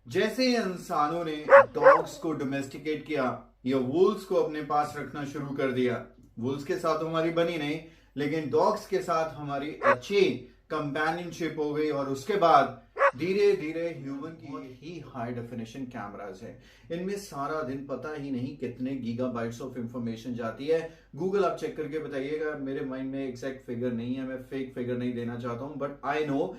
जैसे इंसानों ने डॉग्स को डोमेस्टिकेट किया या वुल्स को अपने पास रखना शुरू कर दिया। वुल्स के साथ हमारी बनी नहीं, लेकिन डॉग्स के साथ हमारी अच्छी कंपेनियनशिप हो गई और उसके बाद धीरे धीरे ह्यूमन की ही हाई डेफिनेशन कैमराज है। इनमें सारा दिन पता ही नहीं कितने गीगाबाइट्स ऑफ इंफॉर्मेशन जाती है। गूगल आप चेक करके बताइएगा, मेरे माइंड में एग्जैक्ट फिगर नहीं है, मैं फेक फिगर नहीं देना चाहता हूं, but I know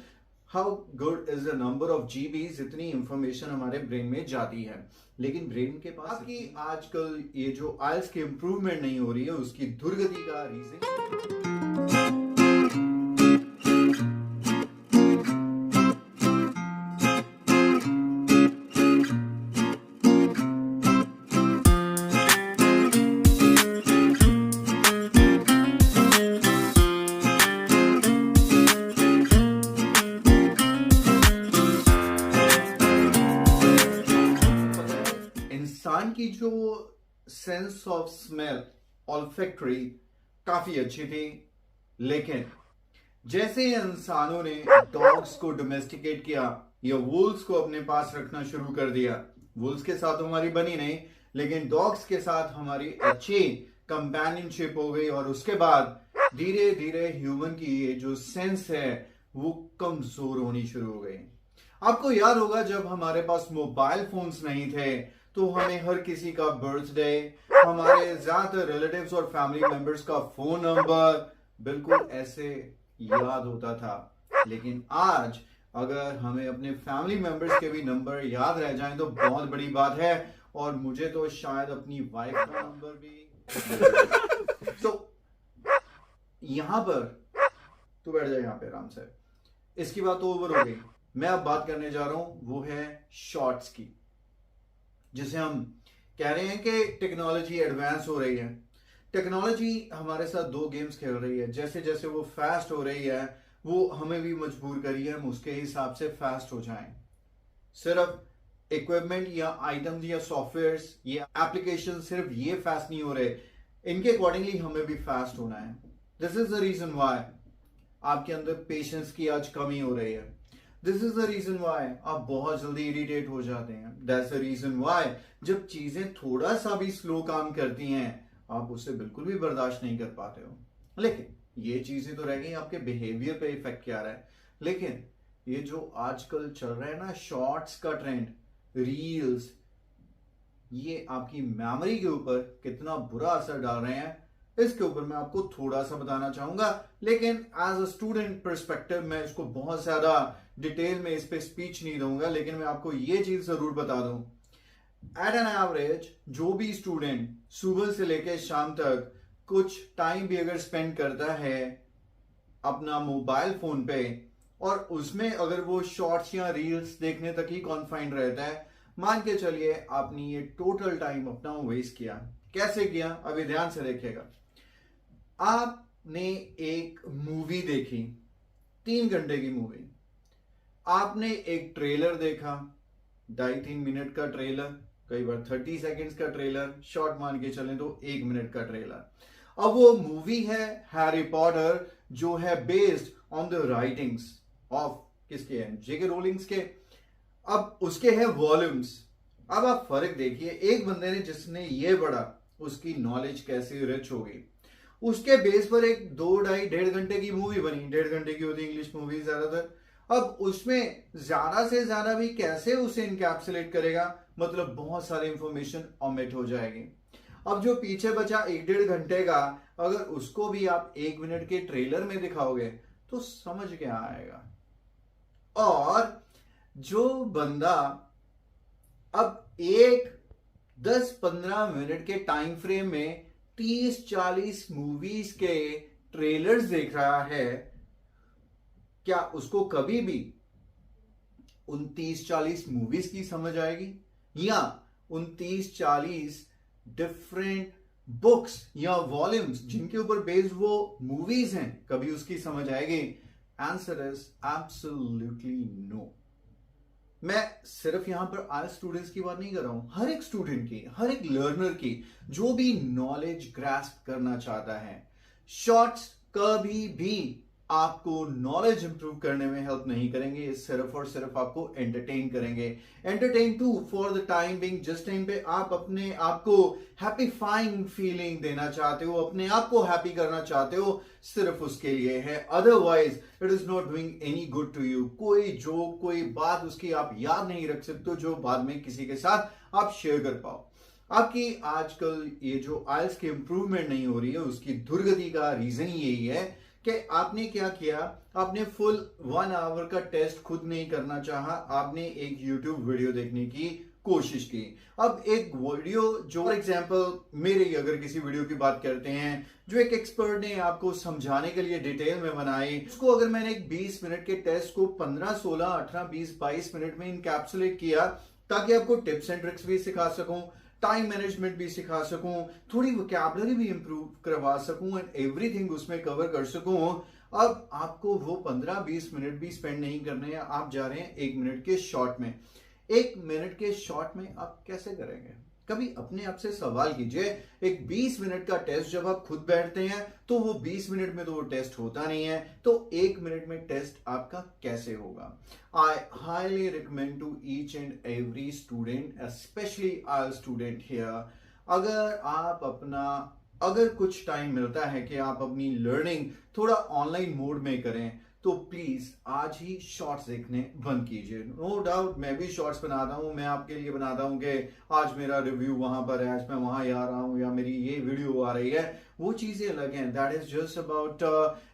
how good is the number of GBs, इतनी इंफॉर्मेशन हमारे ब्रेन में जाती है। लेकिन ब्रेन के पास कि आजकल ये जो आइल्स की इंप्रूवमेंट नहीं हो रही है, उसकी दुर्गति का रीजन इंसान की जो सेंस ऑफ स्मेल ऑल्फैक्टरी काफी अच्छी थी, लेकिन जैसे इंसानों ने डॉग्स को डोमेस्टिकेट किया या वुल्स को अपने पास रखना शुरू कर दिया। वुल्स के साथ हमारी बनी नहीं, लेकिन डॉग्स के साथ हमारी अच्छी कंपेनियनशिप हो गई और उसके बाद धीरे धीरे ह्यूमन की ये जो सेंस है वो कमजोर होनी शुरू हो गई। आपको याद होगा जब हमारे पास मोबाइल फोन्स नहीं थे तो हमें हर किसी का बर्थडे, हमारे ज्यादातर रिलेटिव्स और फैमिली मेंबर्स का फोन नंबर बिल्कुल ऐसे याद होता था। लेकिन आज अगर हमें अपने फैमिली मेंबर्स के भी नंबर याद रह जाएं तो बहुत बड़ी बात है, और मुझे तो शायद अपनी वाइफ का नंबर भी तो यहां पर तू बैठ जाए यहां पे आराम से। इसकी बात तो ओवर हो गई। मैं अब बात करने जा रहा हूं वो है शॉर्ट्स की, जिसे हम कह रहे हैं कि टेक्नोलॉजी एडवांस हो रही है। टेक्नोलॉजी हमारे साथ दो गेम्स खेल रही है। जैसे जैसे वो फास्ट हो रही है, वो हमें भी मजबूर करिए हम उसके हिसाब से फास्ट हो जाएं। सिर्फ इक्विपमेंट या आइटम्स या सॉफ्टवेयर्स या एप्लीकेशन सिर्फ ये फास्ट नहीं हो रहे, इनके अकॉर्डिंगली हमें भी फास्ट होना है। This is the reason why आपके अंदर पेशेंस की आज कमी हो रही है। This is the reason why आप बहुत जल्दी इरिटेट हो जाते हैं। दैट्स द रीजन वाई जब चीजें थोड़ा सा भी स्लो काम करती हैं आप उसे बिल्कुल भी बर्दाश्त नहीं कर पाते हो। लेकिन ये चीजें तो रह गई, आपके बिहेवियर पे इफेक्ट क्या रहा है। लेकिन ये जो आजकल चल रहा है ना शॉर्ट्स का ट्रेंड, रील्स, ये आपकी मेमोरी के ऊपर कितना बुरा असर डाल रहे हैं, इसके ऊपर मैं आपको थोड़ा सा बताना चाहूंगा। लेकिन एज अ स्टूडेंट परस्पेक्टिव मैं इसको बहुत ज्यादा डिटेल में इस पे स्पीच नहीं दूंगा, लेकिन मैं आपको ये चीज जरूर बता दूं, एट एन एवरेज जो भी स्टूडेंट सुबह से लेकर शाम तक कुछ टाइम भी अगर स्पेंड करता है अपना मोबाइल फोन पे, और उसमें अगर वो शॉर्ट्स या रील्स देखने तक ही कॉन्फाइंड रहता है, मान के चलिए आपने ये टोटल टाइम अपना वेस्ट किया। कैसे किया अभी ध्यान से देखिएगा। आपने एक मूवी देखी, 3 घंटे की मूवी, आपने एक ट्रेलर देखा, 2.5-3 मिनट का ट्रेलर, कई बार 30 सेकेंड्स का ट्रेलर, शॉर्ट मान के चलें तो 1 मिनट का ट्रेलर। अब वो मूवी है हैरी पॉटर, जो है based on the writings of किसके हैं, जेके रोलिंग्स के। अब उसके हैं वॉल्यूम्स। अब आप फर्क देखिए, एक बंदे ने जिसने ये पढ़ा उसकी नॉलेज कैसे रिच होगी, उसके बेस पर एक 2-2.5-1.5 घंटे की मूवी बनी। 1.5 घंटे की होती इंग्लिश मूवी ज्यादातर। अब उसमें ज्यादा से ज्यादा भी कैसे उसे इनकैप्सुलेट करेगा, मतलब बहुत सारी इंफॉर्मेशन ओमिट हो जाएगी। अब जो पीछे बचा 1-1.5 घंटे का, अगर उसको भी आप 1 मिनट के ट्रेलर में दिखाओगे तो समझ क्या आएगा। और जो बंदा अब एक 10-15 मिनट के टाइम फ्रेम में 30-40 मूवीज के ट्रेलर्स देख रहा है, क्या उसको कभी भी उन 30-40 मूवीज की समझ आएगी, या उन 30-40 डिफरेंट बुक्स या वॉल्यूम्स जिनके ऊपर बेस्ड वो मूवीज हैं, कभी उसकी समझ आएगी? Answer is absolutely no. मैं सिर्फ यहां पर आल स्टूडेंट्स की बात नहीं कर रहा हूं, हर एक स्टूडेंट की, हर एक लर्नर की, जो भी नॉलेज ग्रास्प करना चाहता है, शॉर्ट्स कभी भी आपको नॉलेज इंप्रूव करने में हेल्प नहीं करेंगे, ये सिर्फ और सिर्फ आपको एंटरटेन करेंगे। Entertain to for the time being, जिस टाइम पे आप अपने आप को हैप्पीफाइंग फीलिंग देना चाहते हो, अपने आप को हैप्पी करना चाहते हो, सिर्फ उसके लिए है। Otherwise it is not doing any good to you. कोई जोक, कोई बात उसकी आप याद नहीं रख सकते जो बाद में किसी के साथ आप शेयर कर पाओ। आपकी आजकल ये जो आइल्स की इंप्रूवमेंट नहीं हो रही है, उसकी दुर्गति का रीजन यही है कि आपने क्या किया, आपने फुल 1 आवर का टेस्ट खुद नहीं करना चाहा, आपने एक यूट्यूब वीडियो देखने की कोशिश की। अब एक वीडियो जो फॉर एग्जांपल मेरे अगर किसी वीडियो की बात करते हैं जो एक एक्सपर्ट ने आपको समझाने के लिए डिटेल में बनाई, उसको अगर मैंने एक 20 मिनट के टेस्ट को 15, 16, 18, 20, 22 मिनट में इनकैप्सुलेट किया ताकि आपको टिप्स एंड ट्रिक्स भी सिखा सकूं, टाइम मैनेजमेंट भी सिखा सकूं, थोड़ी वोकैबुलरी भी इंप्रूव करवा सकूं एंड एवरीथिंग उसमें कवर कर सकूं। अब आपको वो 15-20 मिनट भी स्पेंड नहीं करने हैं, आप जा रहे हैं 1 मिनट के शॉर्ट में। 1 मिनट के शॉर्ट में आप कैसे करेंगे? कभी अपने आप से सवाल कीजिए। एक 20 मिनट का टेस्ट जब आप खुद बैठते हैं तो वो 20 मिनट में तो वो टेस्ट होता नहीं है, तो 1 मिनट में टेस्ट आपका कैसे होगा? I highly recommend to each and every student, specially our student here, अगर कुछ टाइम मिलता है कि आप अपनी लर्निंग थोड़ा ऑनलाइन मोड में करें, तो प्लीज आज ही शॉर्ट्स देखने बंद कीजिए। नो डाउट मैं भी शॉर्ट्स बनाता हूं, मैं आपके लिए बनाता हूं कि आज मेरा रिव्यू वहां पर है, आज मैं वहां आ रहा हूं, या मेरी ये वीडियो आ रही है, वो चीजें अलग हैं। That is just about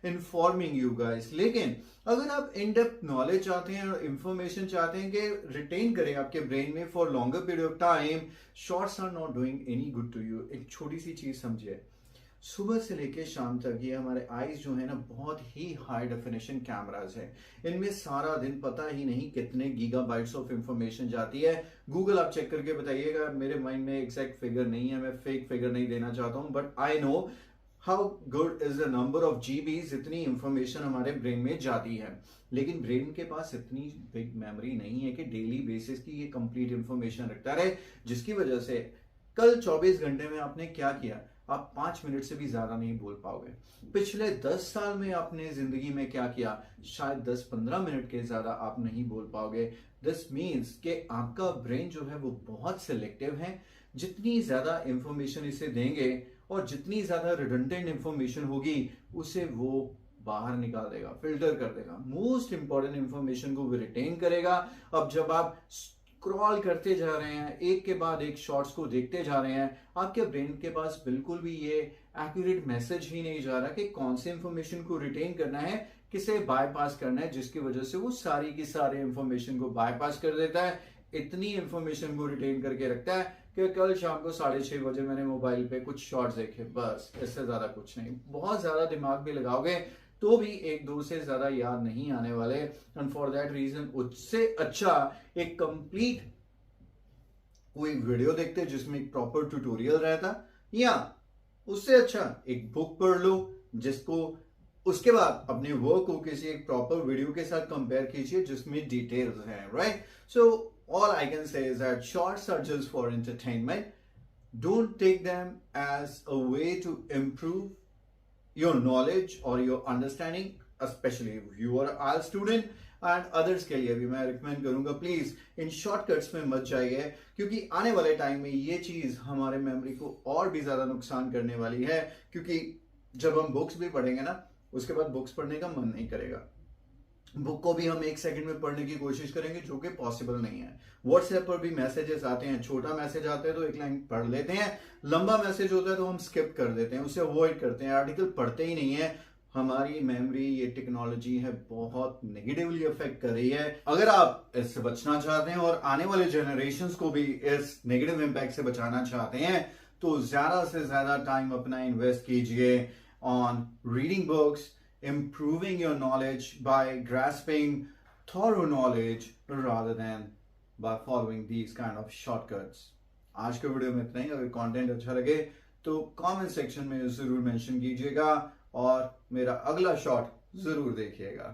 informing you guys. लेकिन अगर आप इन डेप्थ नॉलेज चाहते हैं और इंफॉर्मेशन चाहते हैं कि रिटेन करें आपके ब्रेन में for longer period of time, shorts are not doing any good to you. एक छोटी सी चीज समझिए, सुबह से लेके शाम तक ये हमारे आईज जो है ना बहुत ही हाई डेफिनेशन कैमराज है, इनमें सारा दिन पता ही नहीं कितने गीगाबाइट्स ऑफ इंफॉर्मेशन जाती है। गूगल आप चेक करके बताइएगा, मेरे माइंड में एग्जैक्ट फिगर नहीं है, मैं फेक फिगर नहीं देना चाहता हूं, but I know how good is the number of GBs, इतनी इंफॉर्मेशन हमारे ब्रेन में जाती है। लेकिन ब्रेन के पास इतनी बिग मेमोरी नहीं है कि डेली बेसिस की ये कंप्लीट इंफॉर्मेशन रखता रहे, जिसकी वजह से कल 24 घंटे में आपने क्या किया आप 5 मिनट से भी ज्यादा नहीं बोल पाओगे। पिछले 10 साल में आपने जिंदगी में क्या किया, शायद 10-15 मिनट के ज्यादा आप नहीं बोल पाओगे। दिस मीन्स कि आपका ब्रेन जो है वो बहुत सिलेक्टिव है। जितनी ज्यादा इंफॉर्मेशन इसे देंगे और जितनी ज्यादा रिडंडेंट इंफॉर्मेशन होगी उसे वो बाहर निकाल देगा, फिल्टर कर देगा। मोस्ट इंपॉर्टेंट इंफॉर्मेशन को वो रिटेन करेगा। अब जब आप स्क्रॉल करते जा रहे हैं, एक के बाद एक शॉर्ट्स को देखते जा रहे हैं, आपके ब्रेन के पास बिल्कुल भी ये एक्यूरेट मैसेज ही नहीं जा रहा कि कौन से इंफॉर्मेशन को रिटेन करना है, किसे बायपास करना है, जिसकी वजह से वो सारी की सारी इंफॉर्मेशन को बायपास कर देता है। इतनी इंफॉर्मेशन को रिटेन करके रखता है कि कल शाम को 6:30 बजे मैंने मोबाइल पे कुछ शॉर्ट्स देखे, बस, इससे ज्यादा कुछ नहीं। बहुत ज्यादा दिमाग भी लगाओगे तो भी 1-2 से ज्यादा याद नहीं आने वाले, एंड फॉर दैट रीजन उससे अच्छा एक कंप्लीट कोई वीडियो देखते जिसमें एक प्रॉपर ट्यूटोरियल रहता, या उससे अच्छा एक बुक पढ़ लो जिसको उसके बाद अपने वर्क को किसी एक प्रॉपर वीडियो के साथ कंपेयर कीजिए जिसमें डिटेल्स हैं, right? So all I can say is that shorts are just for entertainment. Don't take them as a way to improve your knowledge or your understanding, especially if you are a student, and others के लिए भी मैं recommend करूंगा please in shortcuts में मत जाइए, क्योंकि आने वाले टाइम में ये चीज हमारे मेमोरी को और भी ज्यादा नुकसान करने वाली है। क्योंकि जब हम बुक्स भी पढ़ेंगे ना, उसके बाद बुक्स पढ़ने का मन नहीं करेगा। बुक को भी हम 1 सेकंड में पढ़ने की कोशिश करेंगे, जो कि पॉसिबल नहीं है। व्हाट्सएप पर भी मैसेजेस आते हैं, छोटा मैसेज आता है तो एक लाइन पढ़ लेते हैं, लंबा मैसेज होता है तो हम स्किप कर देते हैं, उसे अवॉइड करते हैं, आर्टिकल पढ़ते ही नहीं है। हमारी मेमोरी, ये टेक्नोलॉजी है बहुत नेगेटिवली अफेक्ट कर रही है। अगर आप इससे बचना चाहते हैं और आने वाले जनरेशंस को भी इस नेगेटिव इंपैक्ट से बचाना चाहते हैं, तो ज्यादा से ज्यादा टाइम अपना इन्वेस्ट कीजिए on reading books, improving your knowledge by grasping thorough knowledge rather than by following these kind of shortcuts. आज के वीडियो में इतना ही। अगर कंटेंट अच्छा लगे तो कमेंट सेक्शन में जरूर मेंशन कीजिएगा और मेरा अगला शॉट जरूर देखिएगा।